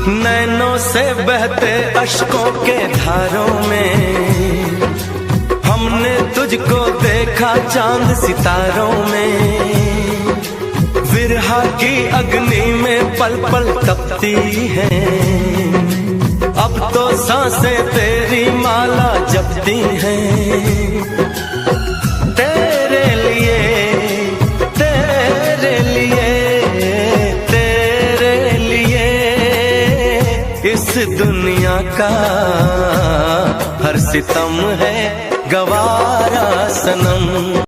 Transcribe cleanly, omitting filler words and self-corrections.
नैनों से बहते अश्कों के धारों में हमने तुझको देखा चांद सितारों में। विरहा की अग्नि में पल पल तपती है, अब तो सांसें तेरी माला जपती हैं। तेरे लिए तेरे लिए तेरे लिए इस दुनिया का हर सितम है गवारा सनम।